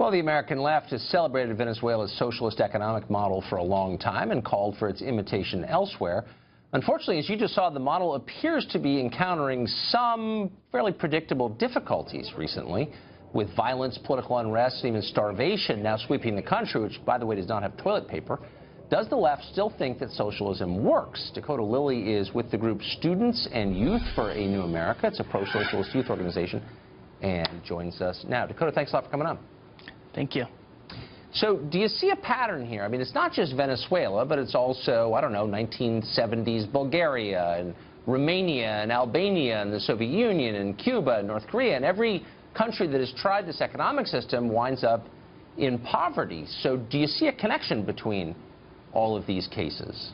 Well, the American left has celebrated Venezuela's socialist economic model for a long time and called for its imitation elsewhere. Unfortunately, as you just saw, the model appears to be encountering some fairly predictable difficulties recently, with violence, political unrest, and even starvation now sweeping the country, which, by the way, does not have toilet paper. Does the left still think that socialism works? Dakota Lilly is with the group Students and Youth for a New America. It's a pro-socialist youth organization, and joins us now. Dakota, thanks a lot for coming on. Thank you. So do you see a pattern here? I mean, it's not just Venezuela, but it's also, I don't know, 1970s Bulgaria and Romania and Albania and the Soviet Union and Cuba and North Korea. And every country that has tried this economic system winds up in poverty. So do you see a connection between all of these cases?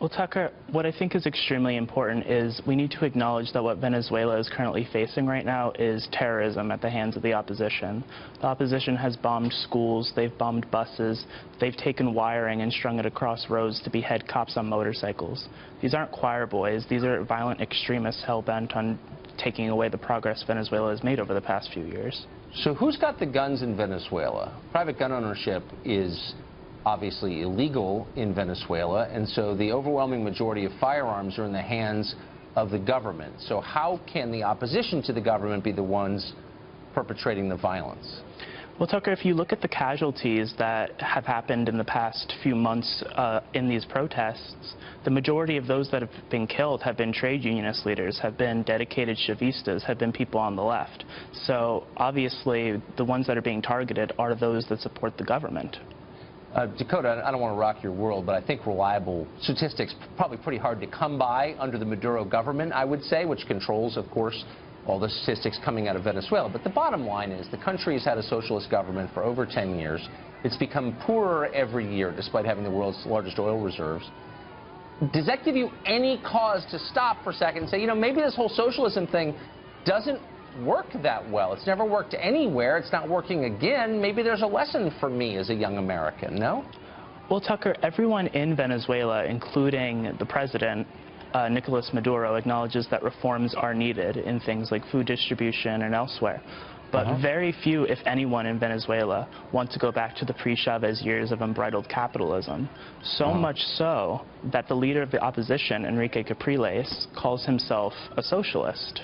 Well, Tucker, what I think is extremely important is we need to acknowledge that what Venezuela is currently facing right now is terrorism at the hands of the opposition. The opposition has bombed schools, they've bombed buses, they've taken wiring and strung it across roads to behead cops on motorcycles. These aren't choir boys, these are violent extremists hell-bent on taking away the progress Venezuela has made over the past few years. So who's got the guns in Venezuela? Private gun ownership is obviously illegal in Venezuela, and so the overwhelming majority of firearms are in the hands of the government. So how can the opposition to the government be the ones perpetrating the violence? Well, Tucker, if you look at the casualties that have happened in the past few months in these protests, the majority of those that have been killed have been trade unionist leaders, have been dedicated Chavistas, have been people on the left. So obviously the ones that are being targeted are those that support the government. Dakota, I don't want to rock your world, but I think reliable statistics probably pretty hard to come by under the Maduro government, I would say, which controls, of course, all the statistics coming out of Venezuela. But the bottom line is the country has had a socialist government for over 10 years. It's become poorer every year, despite having the world's largest oil reserves. Does that give you any cause to stop for a second and say, you know, maybe this whole socialism thing doesn't work that well? It's never worked anywhere. It's not working again. Maybe there's a lesson for me as a young American, no? Well, Tucker, everyone in Venezuela, including the president, Nicolas Maduro, acknowledges that reforms are needed in things like food distribution and elsewhere. But very few, if anyone, in Venezuela want to go back to the pre-Chavez years of unbridled capitalism. So much so that the leader of the opposition, Enrique Capriles, calls himself a socialist.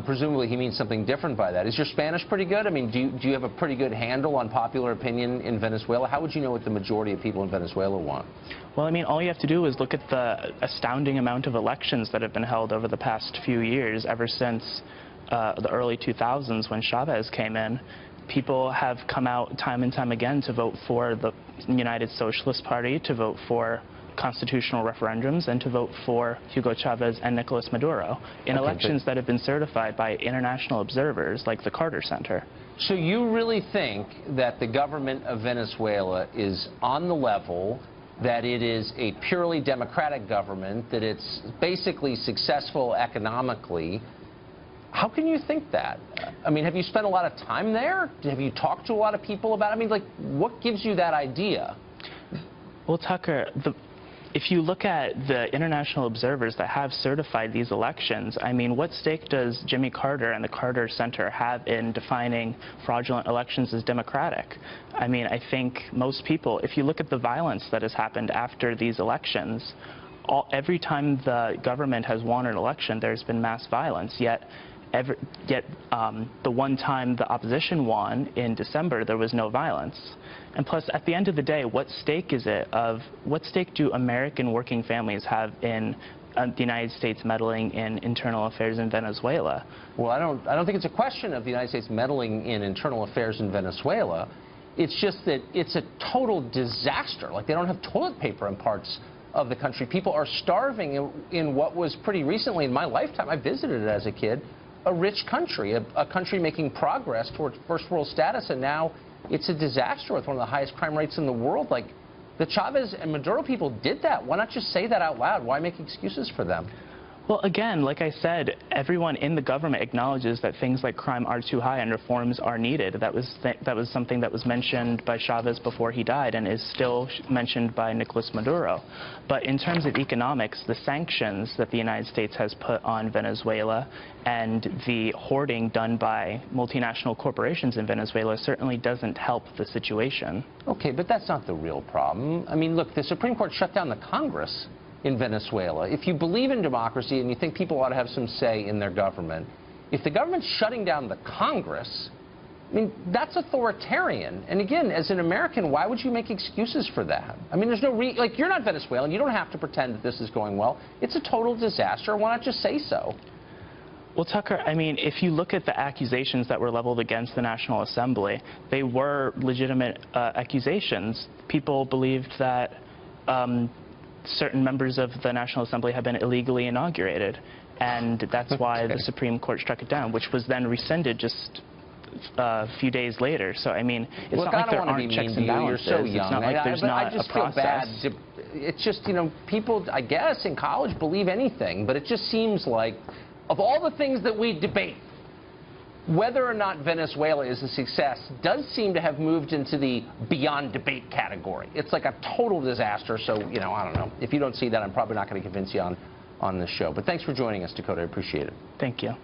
Presumably he means something different by that. Is your Spanish pretty good? I mean, do you have a pretty good handle on popular opinion in Venezuela? How would you know what the majority of people in Venezuela want? Well, I mean, all you have to do is look at the astounding amount of elections that have been held over the past few years, ever since the early 2000s when Chavez came in. People have come out time and time again to vote for the United Socialist Party, to vote for constitutional referendums, and to vote for Hugo Chavez and Nicolas Maduro in elections that have been certified by international observers like the Carter Center. So you really think that the government of Venezuela is on the level, that it is a purely democratic government, that it's basically successful economically? How can you think that? I mean, have you spent a lot of time there? Have you talked to a lot of people about it? I mean, like, what gives you that idea? Well, Tucker, if you look at the international observers that have certified these elections, I mean, what stake does Jimmy Carter and the Carter Center have in defining fraudulent elections as democratic? I mean, I think most people, if you look at the violence that has happened after these elections, every time the government has won an election, there's been mass violence, yet the one time the opposition won in December, there was no violence. And plus, at the end of the day, what stake do American working families have in the United States meddling in internal affairs in Venezuela? Well, I don't think it's a question of the United States meddling in internal affairs in Venezuela. It's just that it's a total disaster. Like, they don't have toilet paper in parts of the country. People are starving in what was pretty recently in my lifetime. I visited it as a kid. A rich country, a country making progress towards first world status, and now it's a disaster with one of the highest crime rates in the world. Like, the Chavez and Maduro people did that. Why not just say that out loud? Why make excuses for them? Well, again, like I said, everyone in the government acknowledges that things like crime are too high and reforms are needed. That was something that was mentioned by Chavez before he died and is still mentioned by Nicolas Maduro. But in terms of economics, the sanctions that the United States has put on Venezuela and the hoarding done by multinational corporations in Venezuela certainly doesn't help the situation. Okay, but that's not the real problem. I mean, look, the Supreme Court shut down the Congress in Venezuela. If you believe in democracy and you think people ought to have some say in their government, if the government's shutting down the Congress, I mean, that's authoritarian. And again, as an American, why would you make excuses for that? I mean, there's no like, you're not Venezuelan. You don't have to pretend that this is going well. It's a total disaster. Why not just say so? Well, Tucker, I mean, if you look at the accusations that were leveled against the National Assembly, they were legitimate accusations. People believed that certain members of the National Assembly had been illegally inaugurated, and that's why the Supreme Court struck it down, which was then rescinded just a few days later. So, I mean, it's not like there aren't checks and balances. You're so young. It's not like there's not a process. It's just, you know, people, I guess, in college believe anything, but it just seems like, of all the things that we debate, whether or not Venezuela is a success does seem to have moved into the beyond debate category. It's like a total disaster. So, you know, I don't know. If you don't see that, I'm probably not going to convince you on this show. But thanks for joining us, Dakota. I appreciate it. Thank you.